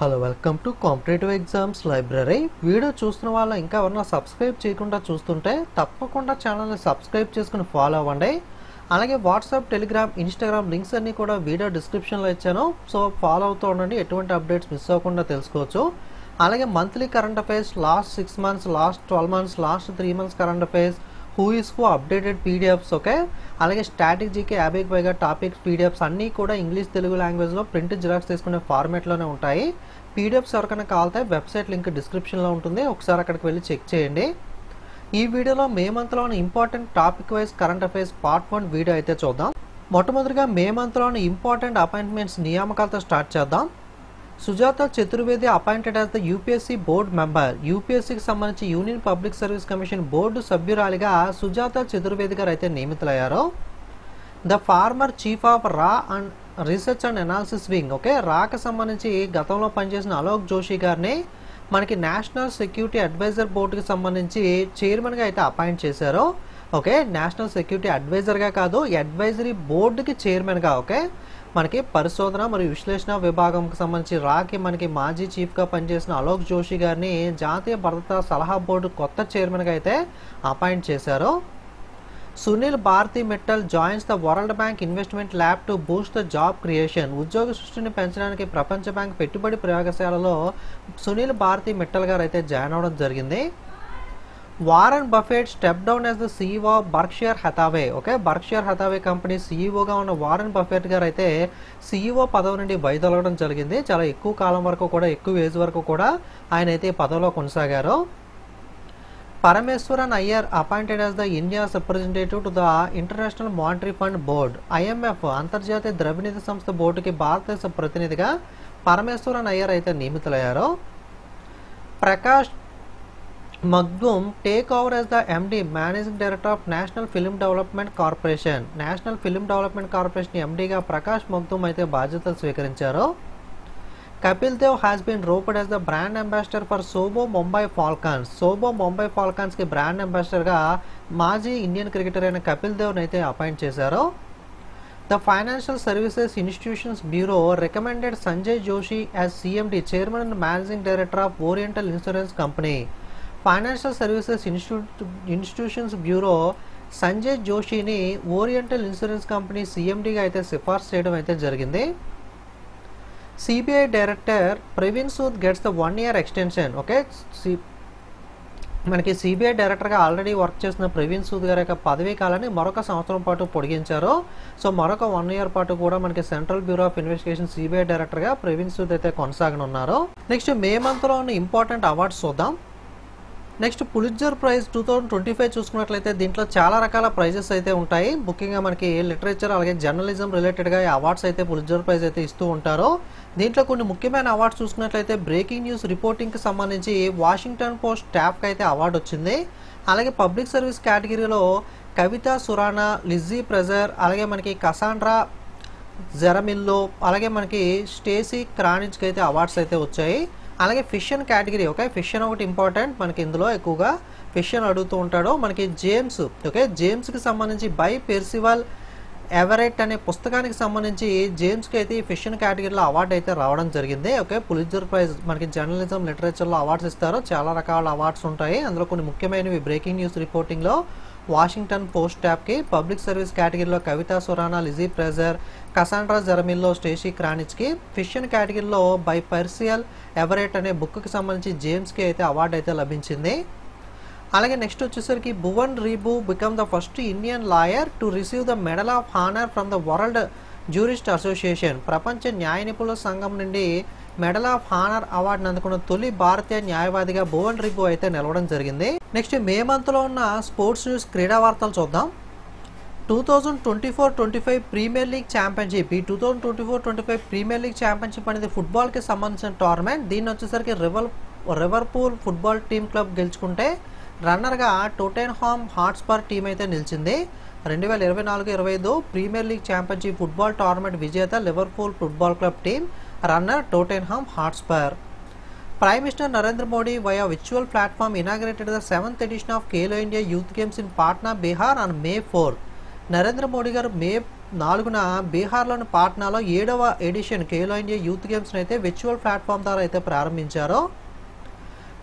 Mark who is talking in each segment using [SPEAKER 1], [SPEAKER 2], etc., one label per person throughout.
[SPEAKER 1] Hello welcome to competitive exams library. Video చూస్తున్న వాళ్ళు ఇంకా ఎవరైనా సబ్స్క్రైబ్ చేయకుండా చూస్తుంటే తప్పకుండా ఛానల్ని సబ్స్క్రైబ్ చేసుకుని ఫాలో అవ్వండి. అలాగే వాట్సాప్, టెలిగ్రామ్, ఇన్స్టాగ్రామ్ లింక్స్ అన్నీ కూడా వీడియో డిస్క్రిప్షన్లో ఇచ్చాను. సో ఫాలో అవుతూ ఉండండి, ఎటువంటి అప్డేట్స్ మిస్ అవ్వకుండా తెలుసుకోవచ్చు. అలాగే monthly current affairs, last 6 months, last 12 months, last 3 months current affairs, who is who updated PDFs, okay. అలాగే స్ట్రాటజీకి 50కి పైగా టాపిక్స్ పీడిఎఫ్స్ అన్నీ కూడా ఇంగ్లీష్, తెలుగు లాంగ్వేజ్లో ప్రింట్ జిరాక్స్ తీసుకునే ఫార్మేట్లోనే ఉంటాయి. పీడిఎఫ్స్ ఎవరికైనా కావాలంటే వెబ్సైట్ లింక్ డిస్క్రిప్షన్లో ఉంటుంది, ఒకసారి అక్కడికి వెళ్ళి చెక్ చేయండి. ఈ వీడియోలో మే మంత్లోని important topic wise current affairs part 1 video అయితే చూద్దాం. మొట్టమొదటిగా మే మంత్లోని ఇంపార్టెంట్ అపాయింట్మెంట్స్ నియామకాలతో స్టార్ట్ చేద్దాం. Sujata Chaturvedi appointed as the UPSC board member. యూపీఎస్సీకి సంబంధించి union public service commission board సభ్యురాలిగా సుజాత చతుర్వేది గారు అయితే నియమితులయ్యారు. ద ఫార్మర్ చీఫ్ ఆఫ్ రా and research and analysis wing, okay, రాకి సంబంధించి గతంలో పనిచేసిన అలోక్ జోషి గారిని మనకి నేషనల్ సెక్యూరిటీ అడ్వైజర్ బోర్డుకి సంబంధించి చైర్మన్గా అయితే అపాయింట్ చేశారు. ఓకే, నేషనల్ సెక్యూరిటీ అడ్వైజర్గా కాదు, అడ్వైజరీ బోర్డుకి చైర్మన్గా. ఓకే, మనకి పరిశోధన మరియు విశ్లేషణ విభాగంకి సంబంధించి రాకి మనకి మాజీ చీఫ్గా పనిచేసిన అలోక్ జోషి గారిని జాతీయ భద్రతా సలహా బోర్డు కొత్త చైర్మన్గా అయితే అపాయింట్ చేశారు. Sunil Bharti Mittal joins the World Bank investment lab to boost the job creation. ఉద్యోగ సృష్టిని పెంచడానికి ప్రపంచ బ్యాంక్ పెట్టుబడి ప్రయోగశాలలో సునీల్ భారతి మిట్టల్ గారు అయితే జాయిన్ అవ్వడం జరిగింది. Warren Buffett step down as the CEO of Berkshire Hathaway. Okay, Berkshire Hathaway company సీఈఓగా ఉన్న వారన్ బఫెట్ గారు అయితే సీఈఓ పదవి నుండి వైదొలగడం జరిగింది. చాలా ఎక్కువ కాలం వరకు కూడా, ఎక్కువ ఏజ్ వరకు కూడా ఆయన అయితే పదవిలో కొనసాగారు. Parameswaran Iyer appointed as the India's representative to the international monetary fund board. IMF అంతర్జాతీయ ద్రవ్యనిధి సంస్థ బోర్డుకి భారతదేశ ప్రతినిధిగా పరమేశ్వరన్ అయ్యర్ అయితే నియమితులయ్యారు. Prakash Magdum take over as the MD managing director of national film development corporation. National film development corporation ఎండిగా ప్రకాష్ మగ్దుమ్ అయితే బాధ్యతలు స్వీకరించారు. Kapil Dev has been roped as the brand ambassador for SoBo Mumbai Falcons. SoBo Mumbai ఫాల్కాన్స్కి బ్రాండ్ అంబాసిడర్గా మాజీ ఇండియన్ క్రికెటర్ అయిన కపిల్ దేవ్ని అయితే అపాయింట్ చేశారు. The financial services institutions bureau recommended Sanjay Joshi as CMD, chairman and managing director of oriental insurance company. Financial services institutions bureau Sanjay జోషిని Oriental insurance company సిఎండిగా అయితే సిఫార్సు చేయడం అయితే జరిగింది. CBI director Praveen Sood gets the 1 year extension. Okay, మనకి CBI డైరెక్టర్గా already work చేసిన ప్రవీణ్ సూద్ గారి యొక్క పదవీ కాలాన్ని మరొక సంవత్సరం పాటు పొడిగించారు. సో మరొక 1 year పాటు కూడా మనకి central bureau of investigation CBI డైరెక్టర్గా ప్రవీణ్ సూద్ అయితే కొనసాగనున్నారు. నెక్స్ట్ మే మంత్లో ఉన్న ఇంపార్టెంట్ అవార్డ్స్ చూద్దాం. నెక్స్ట్ పులిట్జర్ ప్రైజ్ 2025 చూసుకున్నట్లయితే దీంట్లో చాలా రకాల ప్రైజెస్ అయితే ఉంటాయి. ముఖ్యంగా మనకి లిటరేచర్ అలాగే జర్నలిజం రిలేటెడ్గా ఈ అవార్డ్స్ అయితే పులిట్జర్ ప్రైజ్ అయితే ఇస్తూ ఉంటారు. దీంట్లో కొన్ని ముఖ్యమైన అవార్డ్స్ చూసుకున్నట్లయితే బ్రేకింగ్ న్యూస్ రిపోర్టింగ్కి సంబంధించి వాషింగ్టన్ పోస్ట్ స్టాఫ్కి అయితే అవార్డు వచ్చింది. అలాగే పబ్లిక్ సర్వీస్ కేటగిరీలో కవిత సురానా, లిజ్జీ ప్రెజర్, అలాగే మనకి కసాండ్రా జెరమిల్లో, అలాగే మనకి స్టేసీ క్రానిచ్కి అయితే అవార్డ్స్ అయితే వచ్చాయి. అలాగే ఫిషన్ కేటగిరీ, ఓకే, ఫిషన్ ఒకటి ఇంపార్టెంట్ మనకి, ఇందులో ఎక్కువగా ఫిషన్ అడుగుతూ ఉంటాడు. మనకి జేమ్స్, ఓకే, జేమ్స్కి సంబంధించి బై పెర్సివల్ ఎవరెట్ అనే పుస్తకానికి సంబంధించి జేమ్స్కి అయితే ఈ ఫిషన్ కేటగిరీలో అవార్డు అయితే రావడం జరిగింది. ఓకే, పులిట్జర్ ప్రైజ్ మనకి జర్నలిజం లిటరేచర్లో అవార్డ్స్ ఇస్తారు, చాలా రకాల అవార్డ్స్ ఉంటాయి. అందులో కొన్ని ముఖ్యమైనవి బ్రేకింగ్ న్యూస్ రిపోర్టింగ్లో వాషింగ్టన్ పోస్ట్ స్టాఫ్కి, పబ్లిక్ సర్వీస్ కేటగిరీలో Kavita Surana, Lizzie Presser, Cassandra Jaramillo, Stacy క్రానిచ్కి, ఫిషన్ కేటగిరీలో బై పర్సియల్ ఎవరెట్ అనే బుక్కి సంబంధించి జేమ్స్కి అయితే అవార్డు అయితే లభించింది. అలాగే నెక్స్ట్ వచ్చేసరికి Bhuvan Ribu become the first Indian lawyer to receive the medal of honour from the world jurist association. ప్రపంచ న్యాయ నిపుణుల సంఘం నుండి మెడల్ ఆఫ్ హానర్ అవార్డును అందుకున్న తొలి భారతీయ న్యాయవాదిగా భువన్ రీబు అయితే నిలవడం జరిగింది. నెక్స్ట్ మే మంత్లో ఉన్న స్పోర్ట్స్ న్యూస్ క్రీడా వార్తలు చూద్దాం. 2024-25 ప్రీమియర్ లీగ్ ఛాంపియన్షిప్. ఈ 2024-25 ప్రీమియర్ లీగ్ ఛాంపియన్షిప్ అనేది ఫుట్బాల్కి సంబంధించిన టోర్నమెంట్. దీన్ని వచ్చేసరికి లివర్పూల్ ఫుట్బాల్ టీమ్ క్లబ్ గెలుచుకుంటే రన్నర్గా టోటెన్హామ్ హాట్స్పర్ టీం అయితే నిలిచింది. 2024-25 premier league championship football tournament విజేత Liverpool football club team, runner Tottenham Hotspur. Prime Minister Narendra Modi via virtual platform inaugurated the 7th edition of Khelo India Youth Games in Patna, Bihar on May 4. Narendra Modi గారు మే 4న బీహార్లోని పాట్నాలో 7వ edition Khelo India youth గేమ్స్ని అయితే virtual platform ద్వారా అయితే ప్రారంభించారు.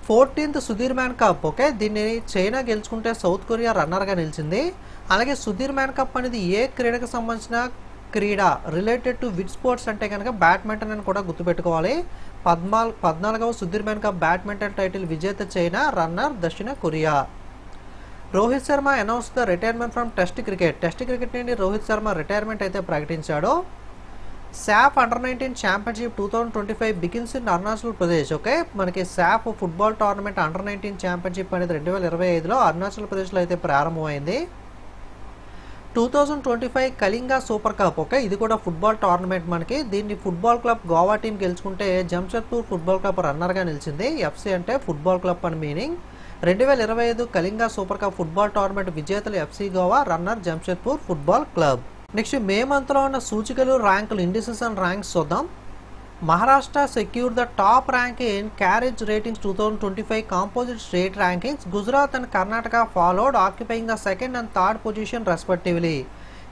[SPEAKER 1] 14th Sudheer man cup, okay, దీన్ని China గెలుచుకుంటే south Korea రన్నర్గా నిలిచింది. అలాగే సుధీర్ మ్యాన్ కప్ అనేది ఏ క్రీడకు సంబంధించిన క్రీడ రిలేటెడ్ టు విడ్ స్పోర్ట్స్ అంటే కనుక బ్యాడ్మింటన్ అని కూడా గుర్తుపెట్టుకోవాలి. 14వ Sudirman cup badminton title విజేత చైనా, రన్నర్ దక్షిణ Korea. Rohit Sharma announce the retirement from test cricket నుండి రోహిత్ శర్మ రిటైర్మెంట్ అయితే ప్రకటించాడు. SAFF under nineteen championship 2025 begins in Arunachal Pradesh. Okay, మనకి SAFF football tournament under nineteen championship అనేది 2025లో అరుణాచల్ ప్రదేశ్లో అయితే ప్రారంభమైంది. 2025 కళింగ సూపర్ కప్, ఓకే, ఇది కూడా ఫుట్బాల్ టోర్నమెంట్ మనకి. దీన్ని ఫుట్బాల్ క్లబ్ గోవా టీం గెలుచుకుంటే జంషెడ్పూర్ ఫుట్బాల్ క్లబ్ రన్నర్గా నిలిచింది. ఎఫ్సి అంటే ఫుట్బాల్ క్లబ్ అని meaning. 2025 Kalinga super cup football tournament విజేతలు FC Goa, runner Jamshedpur football club. Next May మంత్లో ఉన్న సూచికలు, ర్యాంకులు, ఇండిసెస్ అండ్ ర్యాంక్స్ చూద్దాం. Maharashtra secure the top rank in CareEdge ratings 2025 composite state rankings. Gujarat and Karnataka followed, occupying the second and third position respectively.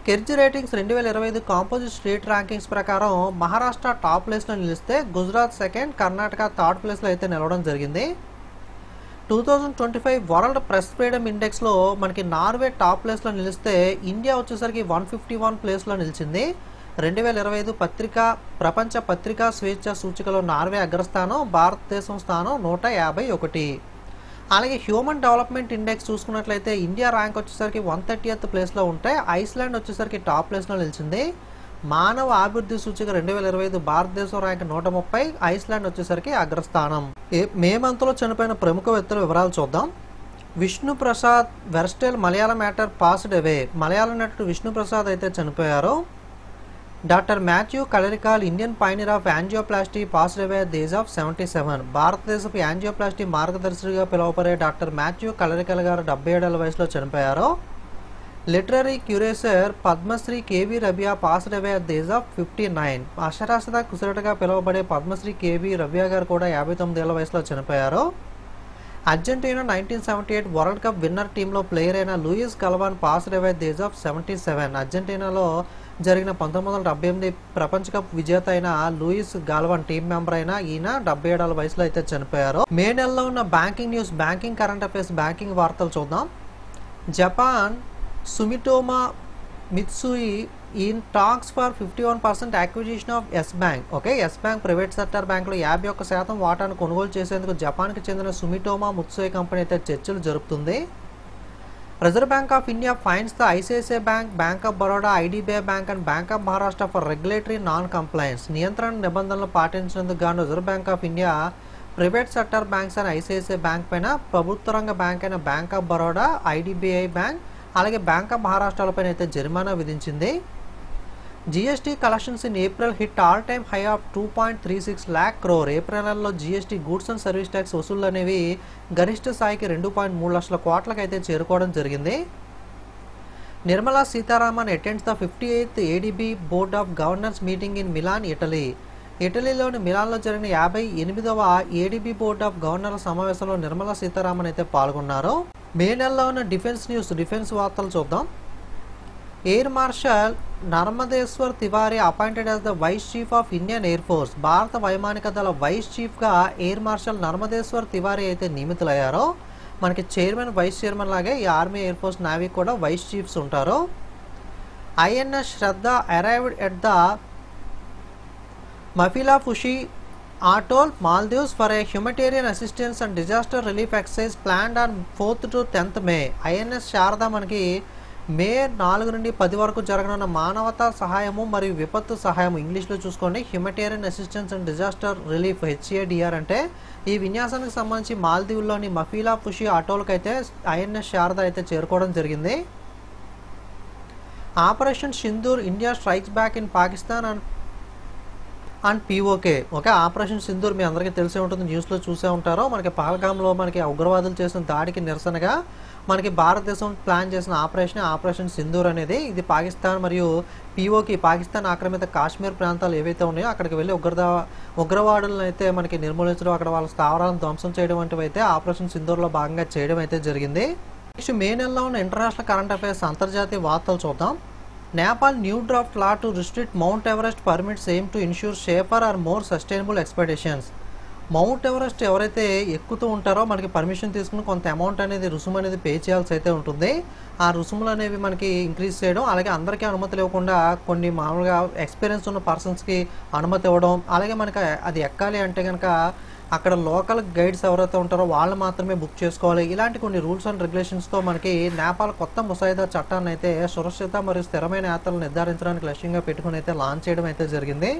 [SPEAKER 1] CareEdge ratings 2025 composite state rankings ప్రకారం Maharashtra top ప్లేస్లో నిలిస్తే Gujarat second, Karnataka third ప్లేస్లో అయితే నిలవడం జరిగింది. 2025 వరల్డ్ ప్రెస్ ఫ్రీడమ్ ఇండెక్స్లో మనకి Norway top ప్లేస్లో నిలిస్తే India వచ్చేసరికి 151 ప్లేస్లో నిలిచింది. 2025 ప్రపంచ పత్రికా స్వేచ్ఛ సూచికలో నార్వే అగ్రస్థానం, భారతదేశం స్థానం 151. అలాగే హ్యూమన్ డెవలప్మెంట్ ఇండెక్స్ చూసుకున్నట్లయితే ఇండియా ర్యాంక్ వచ్చేసరికి 130th ప్లేస్లో ఉంటే ఐస్లాండ్ వచ్చేసరికి టాప్ ప్లేస్లో నిలిచింది. మానవ అభివృద్ధి సూచిక 2025 భారతదేశం ర్యాంక్ 130, ఐస్లాండ్ వచ్చేసరికి అగ్రస్థానం. మే మంత్లో చనిపోయిన ప్రముఖ వ్యక్తుల వివరాలు చూద్దాం. Vishnu Prasad versatile Malayalam actor passed away. Malayalam నటుడు విష్ణు ప్రసాద్ అయితే చనిపోయారు. Doctor Mathew Kallarickal Indian pioneer of angioplasty passed away at the age of 77. భారతదేశపు యాంజియోప్లాస్టీ మార్గదర్శిగా పిలువబడే డాక్టర్ మాథ్యూ కలరికల్ గారు 77 ఏళ్ల వయసులో చనిపోయారు. Literary crusader Padmashri KV Rabiya passed away at the age of 59. అక్షరాస్యత కుశలటగా పిలువబడే పద్మశ్రీ కేవీ రబియా గారు కూడా 59 ఏళ్ల వయసులో చనిపోయారు. అర్జెంటీనా 1978 వరల్డ్ కప్ విన్నర్ టీంలో ప్లేయర్ అయిన Luis Galvan passed away at the age of 77. అర్జెంటీనాలో జరిగిన 1978 ప్రపంచ కప్ విజేత అయిన లూయిస్ గాల్వాన్ టీం మెంబర్ అయిన ఈయన 77 ఏళ్ల వయసులో అయితే చనిపోయారు. మే నెలలో ఉన్న banking news, banking current affairs, banking వార్తలు చూద్దాం. Japan Sumitomo Mitsui in talks for 51% acquisition of Yes Bank. Okay, Yes Bank private sector బ్యాంకులో 51% వాటాను కొనుగోలు చేసేందుకు జపాన్కి చెందిన సుమిటోమా మిత్సుయి కంపెనీ అయితే చర్చలు జరుపుతుంది. Reserve bank of India fines the ICICI bank, bank of Baroda, IDBI bank and bank of Maharashtra for regulatory non complains. నియంత్రణ నిబంధనలు పాటించినందుకు గాను reserve bank of India private sector banks అయిన ఐసిఐసిఐ బ్యాంక్ పైన, ప్రభుత్వ రంగ బ్యాంక్ అయిన bank of Baroda, IDBI bank, అలాగే bank of మహారాష్ట్రలపైన అయితే జరిమానా విధించింది. GST collections in April hit all time high of 2.36 lakh crore. April నెలలో GST goods and service tax వసూళ్లు అనేవి గరిష్ట స్థాయికి 2.3 లక్షల కోట్లకు అయితే చేరుకోవడం జరిగింది. Nirmala Sitharaman attends the 58th ADB board of governors meeting in Milan, Italy. ఇటలీలోని మిలాన్లో జరిగిన 58వ ఏడీబీ బోర్డ్ ఆఫ్ గవర్నర్ల సమావేశంలో నిర్మలా సీతారామన్ అయితే పాల్గొన్నారు. మే నెలలో ఉన్న డిఫెన్స్ న్యూస్, డిఫెన్స్ వార్తలు చూద్దాం. Air marshal Narmdeshwar Tiwari appointed as the vice chief of Indian air force. భారత వైమానిక దళ వైస్ చీఫ్గా ఎయిర్ మార్షల్ నర్మదేశ్వర్ తివారీ అయితే నియమితులయ్యారో. మనకి చైర్మన్, వైస్ చైర్మన్ లాగే ఈ ఆర్మీ, ఎయిర్ ఫోర్స్, నేవీ కూడా వైస్ చీఫ్స్ ఉంటారు. INS Shraddha arrived at the Maafilaafushi Atoll, Maldives for a humanitarian assistance and disaster relief exercise planned on 4th to 10th May. INS Sharada మనకి మే 4 నుండి 10 వరకు జరగనున్న మానవతా సహాయము మరియు విపత్తు సహాయము, ఇంగ్లీష్లో చూసుకోండి humanitarian assistance and disaster relief HADR అంటే ఈ విన్యాసానికి సంబంధించి మాల్దీవుల్లోని మఫిలాఫుషి అటోల్కి అయితే ఐఎన్ఎస్ శారద అయితే చేరుకోవడం జరిగింది. Operation Sindoor, India strikes back in Pakistan and POK. Okay, operation Sindoor మీ అందరికీ తెలిసే ఉంటుంది, న్యూస్లో చూసే ఉంటారో. మనకి పహల్గామ్లో మనకి ఉగ్రవాదులు చేసిన దాడికి నిరసనగా మనకి భారతదేశం ప్లాన్ చేసిన ఆపరేషన్ సింధూర్ అనేది, ఇది పాకిస్తాన్ మరియు POK, పాకిస్తాన్ ఆక్రమిత కాశ్మీర్ ప్రాంతాలు ఏవైతే ఉన్నాయో అక్కడికి వెళ్ళి ఉగ్రవాదులను అయితే మనకి నిర్మూలించడం, అక్కడ వాళ్ళ స్థావరాలను ధ్వంసం చేయడం వంటివి అయితే ఆపరేషన్ సింధూర్లో భాగంగా చేయడం అయితే జరిగింది. నెక్స్ట్ మే నెలలో ఉన్న ఇంటర్నేషనల్ కరెంట్ అఫైర్స్, అంతర్జాతీయ వార్తలు చూద్దాం. Nepal new draft law to restrict Mount Everest permits aim to ensure safer or more sustainable expeditions. Mount Everest ఎవరైతే ఎక్కుతూ ఉంటారో మనకి పర్మిషన్ తీసుకుని కొంత అమౌంట్ అనేది రుసుము అనేది పే చేయాల్సి అయితే ఉంటుంది. ఆ రుసుములు అనేవి మనకి ఇంక్రీజ్ చేయడం, అలాగే అందరికీ అనుమతులు ఇవ్వకుండా కొన్ని మామూలుగా ఎక్స్పీరియన్స్ ఉన్న పర్సన్స్కి అనుమతి ఇవ్వడం, అలాగే మనకి అది ఎక్కాలి అంటే కనుక అక్కడ లోకల్ గైడ్స్ ఎవరైతే ఉంటారో వాళ్ళు మాత్రమే బుక్ చేసుకోవాలి. ఇలాంటి కొన్ని రూల్స్ అండ్ రెగ్యులేషన్స్తో మనకి నేపాల్ కొత్త ముసాయిదా చట్టాన్ని అయితే సురక్షిత మరియు స్థిరమైన యాత్రలు నిర్ధారించడానికి లక్ష్యంగా పెట్టుకుని అయితే లాంచ్ చేయడం అయితే జరిగింది.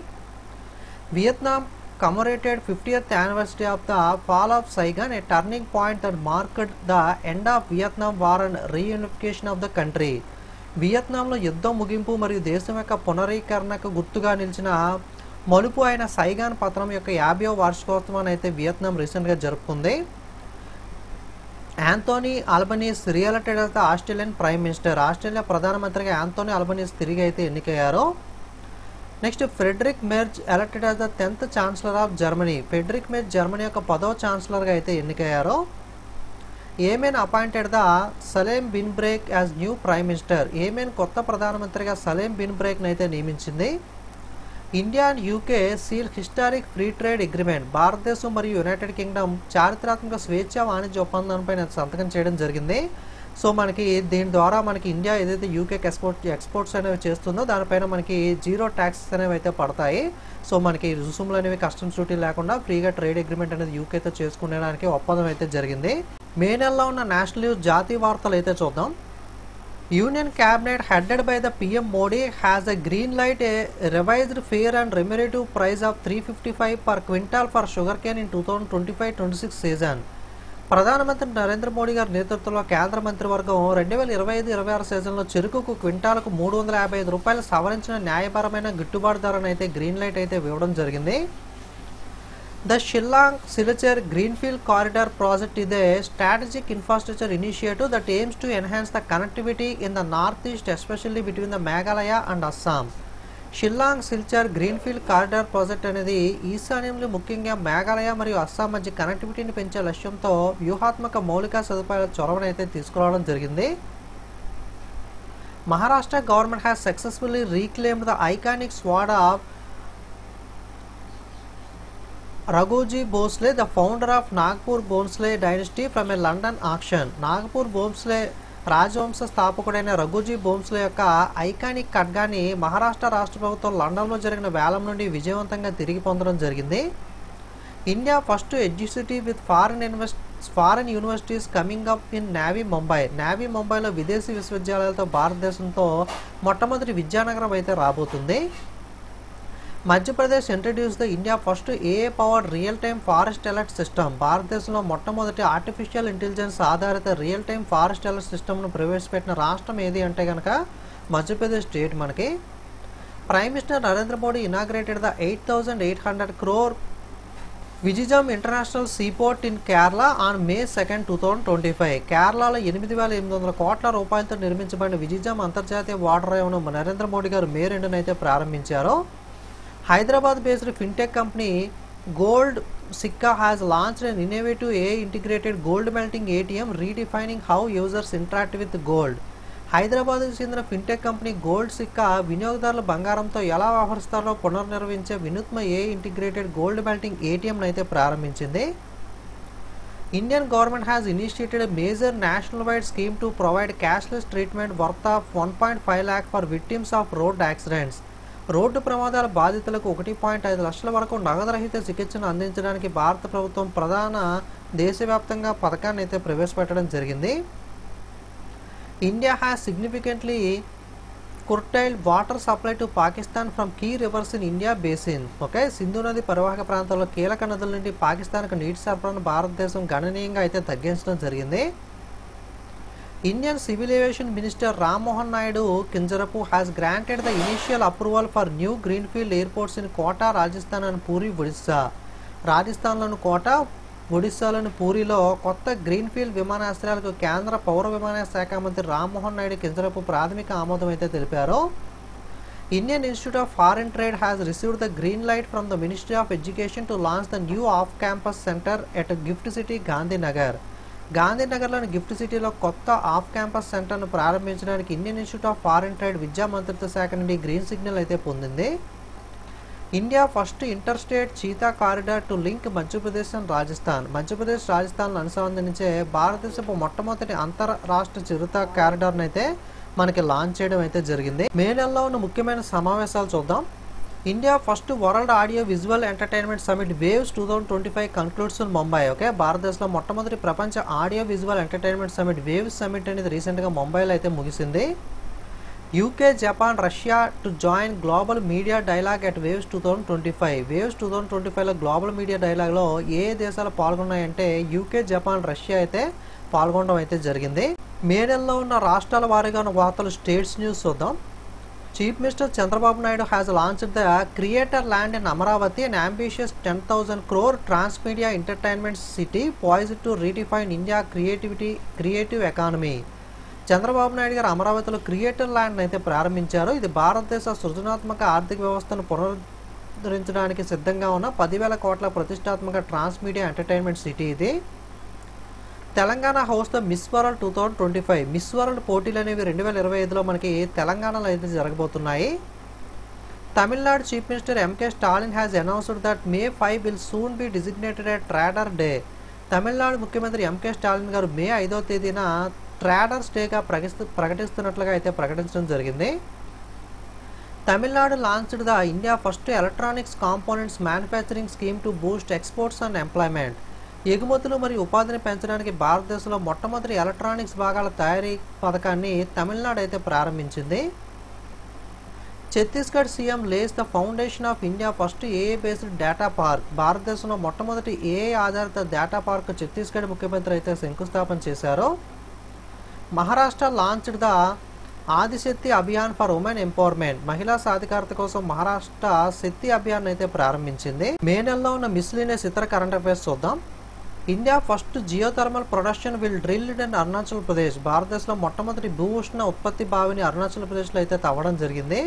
[SPEAKER 1] Vietnam commemorated 50th anniversary of the fall of Saigon, a turning point that marked the end of Vietnam War and reunification of the country. వియత్నాంలో యుద్ధం ముగింపు మరియు దేశం యొక్క పునరీకరణకు గుర్తుగా నిలిచిన మలుపు అయిన సైగాన్ పతనం యొక్క 50వ వార్షికోత్సవాన్ని అయితే వియత్నాం రీసెంట్గా జరుపుకుంది. Anthony Albanese reelected as the Australian prime minister. Australia ప్రధానమంత్రిగా యాంథోనీ అల్బనీస్ తిరిగి అయితే ఎన్నికయ్యారు. Next Friedrich Merz elected as the 10th chancellor of Germany. Friedrich Merz Germany యొక్క 10వ ఛాన్సలర్గా అయితే ఎన్నికయ్యారు. Yemen appointed the Salem bin Breik as new prime minister. Yemen కొత్త ప్రధానమంత్రిగా సలేం బిన్ బ్రేక్ని అయితే నియమించింది. India and UK seal historic free trade agreement. భారతదేశం మరియు యునైటెడ్ కింగ్డమ్ చారిత్రాత్మక స్వేచ్ఛా వాణిజ్య ఒప్పందంపై సంతకం చేయడం జరిగింది. సో మనకి దీని ద్వారా మనకి ఇండియా ఏదైతే యూకేకి ఎక్స్పోర్ట్స్ అనేవి చేస్తుందో దానిపైన మనకి జీరో ట్యాక్సెస్ అనేవి అయితే పడతాయి. సో మనకి రుసుములు అనేవి కస్టమ్స్ డ్యూటీ లేకుండా ఫ్రీగా ట్రేడ్ అగ్రిమెంట్ అనేది యూకేతో చేసుకునేడానికి ఒప్పందం అయితే జరిగింది. మే నెలలో ఉన్న నేషనల్ న్యూస్ జాతీయ వార్తలు అయితే చూద్దాం. Union cabinet headed by the PM Modi has a green light A revised fair and remunerative price of 355 per quintal for sugar cane in 2025-26 season. ప్రధానమంత్రి నరేంద్ర మోడీ గారి నేతృత్వంలో కేంద్ర మంత్రివర్గం 2025-26 సీజన్లో చెరుకుకు క్వింటాలకు 355 రూపాయలు సవరించిన న్యాయపరమైన గిట్టుబాటు ధరను అయితే గ్రీన్ లైట్ అయితే ఇవ్వడం జరిగింది. The Shillong Silchar greenfield corridor project is a strategic infrastructure initiative that AIIMS to enhance the connectivity in the north east especially between the Meghalaya and Assam. Shillong Silchar greenfield corridor project అనేది ఈశాన్యంలో ముఖ్యంగా మేఘాలయ మరియు అస్సాం మధ్య కనెక్టివిటీని పెంచే లక్ష్యంతో వ్యూహాత్మక మౌలిక సదుపాయాల చొరవను అయితే తీసుకురావడం జరిగింది. Maharashtra government has successfully reclaimed the iconic sword of Raghoji Bhosle, the founder of Nagpur Bhosle dynasty from a London auction. Nagpur Bhosle రాజవంశ స్థాపకుడైన రఘోజీ భోస్లే యొక్క ఐకానిక్ ఖడ్గాని మహారాష్ట్ర రాష్ట్ర ప్రభుత్వం లండన్లో జరిగిన వేలం నుండి విజయవంతంగా తిరిగి పొందడం జరిగింది. India first educity with foreign universities coming up in Navi Mumbai. Navi ముంబైలో విదేశీ విశ్వవిద్యాలయాలతో భారతదేశంతో మొట్టమొదటి విద్యానగరం అయితే రాబోతుంది. Madhya Pradesh introduces the India first AI powered real time forest alert system. భారతదేశంలో మొట్టమొదటి ఆర్టిఫిషియల్ ఇంటెలిజెన్స్ ఆధారిత రియల్ టైమ్ ఫారెస్ట్ అలర్ట్ సిస్టమ్ను ప్రవేశపెట్టిన రాష్ట్రం ఏది అంటే కనుక మధ్యప్రదేశ్ స్టేట్ మనకి. Prime minister Narendra Modi inaugurated the 8,800 crore Vizhinjam international seaport in Kerala on May 2, 2025. కేరళలో 8,800 కోట్ల రూపాయలతో నిర్మించబడిన విజిజమ్ అంతర్జాతీయ వాటర్ రేవును నరేంద్ర మోడీ గారు May 2న అయితే ప్రారంభించారు. Hyderabad based fintech company Gold Sikka has launched an innovative AI integrated gold melting ATM redefining how users interact with gold. హైదరాబాద్కు చెందిన ఫిన్టెక్ కంపెనీ గోల్డ్ సిక్కా వినియోగదారుల బంగారంతో ఎలా వ్యవహరిస్తారో పునర్నిర్వహించే వినూత్న AI integrated gold melting ATM అయితే ప్రారంభించింది. Indian government has initiated a major national-wide scheme to provide cashless treatment worth of 1.5 lakh for victims of road accidents. Road ప్రమాదాల బాధితులకు 1.5 లక్షల వరకు నగదురహిత చికిత్సను అందించడానికి భారత ప్రభుత్వం ప్రధాన దేశవ్యాప్తంగా పథకాన్ని అయితే ప్రవేశపెట్టడం జరిగింది. India has significantly curtailed water supply to Pakistan from key rivers in India basin. Okay, సింధు నది పరివాహక ప్రాంతంలో కీలక నదుల నుండి పాకిస్తాన్కు నీటి సరఫరాను భారతదేశం గణనీయంగా అయితే తగ్గించడం జరిగింది. Indian civil aviation minister Rammohan Naidu Kinjarapu has granted the initial approval for new greenfield airports in Kota, Rajasthan and Puri, Odisha. రాజస్థాన్లోని కోటా, ఒడిస్సాలోని పూరిలో కొత్త గ్రీన్ఫీల్డ్ విమానాశ్రయాలకు కేంద్ర పౌర విమానయాన శాఖ మంత్రి రామ్మోహన్ నాయుడు కింజరపు ప్రాథమిక ఆమోదం అయితే తెలిపారు. Indian institute of foreign trade has received the green light from the ministry of education to launch the new off campus centre at GIFT city, Gandhinagar. గాంధీనగర్లోని గిఫ్ట్ సిటీలో కొత్త ఆఫ్ క్యాంపస్ సెంటర్ను ప్రారంభించడానికి Indian institute of foreign trade విద్యా మంత్రిత్వ శాఖ నుండి green signal అయితే పొందింది. India first inter state cheetah corridor to link Madhya Pradesh and Rajasthan. Madhya Pradesh రాజస్థాన్ను అనుసంధానించే భారతదేశపు మొట్టమొదటి అంతర్రాష్ట్ర చిరుత కారిడార్ను అయితే మనకి లాంచ్ చేయడం అయితే జరిగింది. మే నెలలో ఉన్న ముఖ్యమైన సమావేశాలు చూద్దాం. India first world audio visual entertainment summit waves 2025 concludes in Mumbai. Okay, భారతదేశంలో మొట్టమొదటి ప్రపంచ audio visual entertainment summit waves summit అనేది రీసెంట్గా ముంబైలో అయితే ముగిసింది. UK, Japan, Russia to join global media dialogue at waves 2025. Waves 2025లో గ్లోబల్ మీడియా డైలాగ్లో ఏ దేశాలు పాల్గొన్నాయంటే యూకే, జపాన్, రష్యా అయితే పాల్గొనడం అయితే జరిగింది. మే నెలలో ఉన్న రాష్ట్రాల వారీగా ఉన్న వార్తలు స్టేట్స్ న్యూస్ చూద్దాం. Chief minister Chandrababu Naidu has launched the creator land in Amaravati, an ambitious 10,000 crore transmedia entertainment city poised to redefine India creative economy. Chandrababu Naidu గారు అమరావతిలో క్రియేటర్ ల్యాండ్ అయితే ప్రారంభించారు. ఇది భారతదేశ సృజనాత్మక ఆర్థిక వ్యవస్థను పునరుద్ధరించడానికి సిద్ధంగా ఉన్న 10,000 కోట్ల ప్రతిష్టాత్మక ట్రాన్స్మీడియా ఎంటర్టైన్మెంట్ సిటీ ఇది. తెలంగాణ హౌస్ the Miss World 2025. Miss World పోటీలు అనేవి 2025లో మనకి తెలంగాణలో అయితే జరగబోతున్నాయి. Tamil Nadu chief minister MK Stalin has announced that May 5 will soon be designated a trader day. Tamil Nadu ముఖ్యమంత్రి ఎంకే స్టాలిన్ గారు మే 5వ తేదీన ట్రేడర్స్ డేగా ప్రకటిస్తున్నట్లుగా అయితే ప్రకటించడం జరిగింది. Tamil Nadu launched the India first electronics components manufacturing scheme to Boost exports and employment. ఎగుమతులు మరియు ఉపాధిని పెంచడానికి భారతదేశంలో మొట్టమొదటి ఎలక్ట్రానిక్స్ భాగాల తయారీ పథకాన్ని తమిళనాడు అయితే ప్రారంభించింది. Chhattisgarh CM lays the foundation of India first AI based data park. భారతదేశంలో మొట్టమొదటి ఏఐ ఆధారిత డేటా పార్క్ ఛత్తీస్గఢ్ ముఖ్యమంత్రి అయితే శంకుస్థాపన చేశారు. Maharashtra launched the Adishakti Abhiyan for women empowerment. మహిళా సాధికారత కోసం మహారాష్ట్ర శక్తి అభియాన్ అయితే ప్రారంభించింది. మే నెలలో ఉన్న మిస్లీనియస్ ఇతర కరెంట్ అఫైర్స్ చూద్దాం. India first geothermal production will drilled in Arunachal Pradesh. భారతదేశంలో మొట్టమొదటి భూ ఉష్ణ ఉత్పత్తి బావిని అరుణాచల్ ప్రదేశ్లో అయితే తవ్వడం జరిగింది.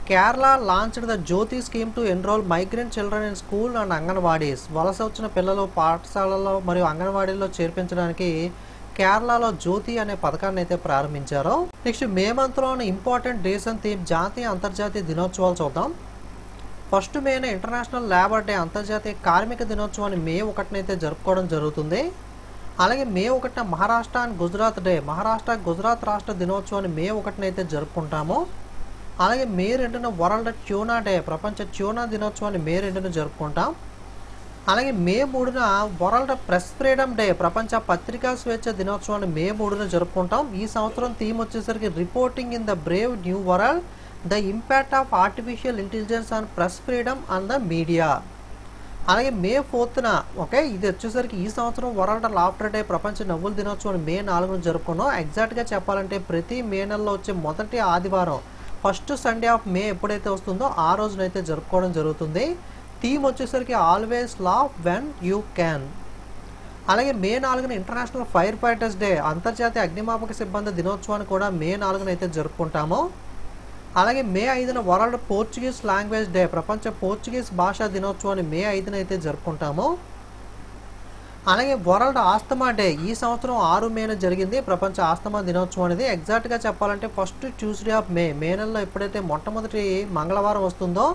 [SPEAKER 1] Kerala launched the Jyoti scheme to enroll migrant children in school and anganwadis. వలస వచ్చిన పిల్లలు పాఠశాలల్లో మరియు అంగన్వాడీల్లో చేర్పించడానికి కేరళలో జ్యోతి అనే పథకాన్ని అయితే ప్రారంభించారు. నెక్స్ట్ మే మంత్లో ఉన్న ఇంపార్టెంట్ డేస్ అండ్ థీమ్ జాతీయ అంతర్జాతీయ దినోత్సవాలు చూద్దాం. ఫస్ట్ మేన ఇంటర్నేషనల్ లేబర్ డే, అంతర్జాతీయ కార్మిక దినోత్సవాన్ని మే 1న అయితే జరుపుకోవడం జరుగుతుంది. అలాగే మే 1న మహారాష్ట్ర అండ్ గుజరాత్ డే, మహారాష్ట్ర గుజరాత్ రాష్ట్ర దినోత్సవాన్ని మే 1న అయితే జరుపుకుంటాము. అలాగే మే 2న వరల్డ్ ట్యూనా డే, ప్రపంచ ట్యూనా దినోత్సవాన్ని మే 2న జరుపుకుంటాం. అలాగే మే 3న వరల్డ్ ప్రెస్ ఫ్రీడమ్ డే, ప్రపంచ పత్రికా స్వేచ్ఛ దినోత్సవాన్ని మే 3న జరుపుకుంటాం. ఈ సంవత్సరం థీమ్ వచ్చేసరికి reporting in the Brave new world, the impact of artificial intelligence on press freedom and the media. అలాగే మే 4న ఓకే ఇది వచ్చేసరికి ఈ సంవత్సరం వరల్డ్ లాఫ్టర్ డే, ప్రపంచ నవ్వుల దినోత్సవాన్ని మే 4న జరుపుకున్నాం. ఎగ్జాక్ట్గా చెప్పాలంటే ప్రతి మే నెలలో వచ్చే మొదటి ఆదివారం ఫస్ట్ సండే ఆఫ్ మే ఎప్పుడైతే వస్తుందో ఆ రోజునైతే జరుపుకోవడం జరుగుతుంది. థీమ్ వచ్చేసరికి always laugh when you can. అలాగే మే 4న ఇంటర్నేషనల్ ఫైర్ ఫైటర్స్ డే, అంతర్జాతీయ అగ్నిమాపక సిబ్బంది దినోత్సవాన్ని కూడా మే 4న అయితే జరుపుకుంటాము. అలాగే మే 5న వరల్డ్ పోర్చుగీస్ లాంగ్వేజ్ డే, ప్రపంచ పోర్చుగీస్ భాషా దినోత్సవాన్ని మే 5న అయితే జరుపుకుంటాము. అలాగే వరల్డ్ ఆస్తమా డే ఈ సంవత్సరం 6 మేన జరిగింది ప్రపంచ ఆస్తమా దినోత్సవం అనేది. ఎగ్జాక్ట్గా చెప్పాలంటే ఫస్ట్ ట్యూస్డే ఆఫ్ మే నెలలో ఎప్పుడైతే మొట్టమొదటి మంగళవారం వస్తుందో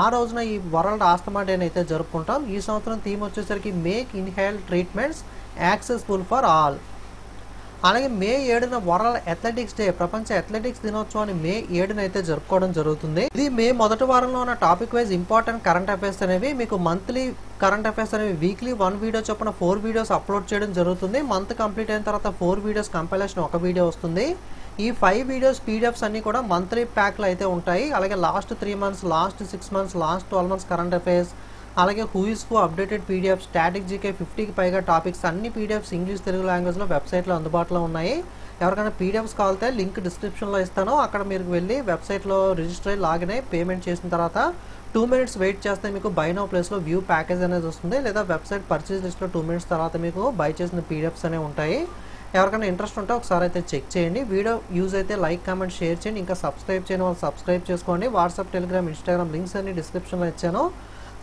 [SPEAKER 1] ఆ రోజున ఈ వరల్డ్ ఆస్తమా డే అయితే జరుపుకుంటాం. ఈ సంవత్సరం థీమ్ వచ్చేసరికి make inhaled treatments accessible for all. అలాగే మే 7న వరల్డ్ అథ్లెటిక్స్ డే, ప్రపంచ అథ్లెటిక్స్ దినోత్సవాన్ని మే 7న అయితే జరుపుకోవడం జరుగుతుంది. ఇది మే మొదటి వారంలో ఉన్న topic wise important current affairs అనేవి. మీకు మంత్లీ కరెంట్ అఫైర్స్ అనేవి వీక్లీ 1 వీడియో చొప్పున 4 వీడియోస్ అప్లోడ్ చేయడం జరుగుతుంది. మంత్ కంప్లీట్ అయిన తర్వాత 4 వీడియోస్ కంపైలేషన్ ఒక వీడియో వస్తుంది. ఈ 5 వీడియోస్ పీడిఎఫ్స్ అన్ని కూడా మంత్లీ ప్యాక్లు అయితే ఉంటాయి. అలాగే last 3 months, last 6 months, last 12 months current affairs, అలాగే హూయిస్కు అప్డేటెడ్ పీడిఎఫ్, స్టాటిక్ జీకే 50కి పైగా టాపిక్స్ అన్ని పీడిఎఫ్స్ ఇంగ్లీష్ తెలుగు లాంగ్వేజ్లో వెబ్సైట్లో అందుబాటులో ఉన్నాయి. ఎవరికైనా పీడిఎఫ్స్ కావాలంటే లింక్ డిస్క్రిప్షన్లో ఇస్తాను. అక్కడ మీరు వెళ్ళి వెబ్సైట్లో రిజిస్టర్ అయ్యి లాగిన్ అయ్యి పేమెంట్ చేసిన తర్వాత 2 minutes వెయిట్ చేస్తే మీకు బై నో ప్లేస్లో వ్యూ ప్యాకేజ్ అనేది వస్తుంది. లేదా వెబ్సైట్ పర్చేజ్ లిస్ట్లో 2 minutes తర్వాత మీకు బై చేసిన పీడిఎఫ్స్ అనేవి ఉంటాయి. ఎవరికైనా ఇంట్రెస్ట్ ఉంటే ఒకసారి అయితే చెక్ చేయండి. వీడియో యూజ్ అయితే లైక్, కామెంట్, షేర్ చేయండి. ఇంకా సబ్స్క్రైబ్ చేయని వాళ్ళు సబ్స్క్రైబ్ చేసుకోండి. వాట్సాప్, టెలిగ్రామ్, ఇన్స్టాగ్రామ్ లింక్స్ అన్ని డిస్క్రిప్షన్లో ఇచ్చాను.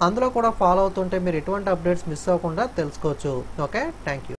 [SPEAKER 1] అందులో కూడా ఫాలో అవుతుంటే మీరు ఎటువంటి అప్డేట్స్ మిస్ అవ్వకుండా తెలుసుకోవచ్చు. Okay, thank you.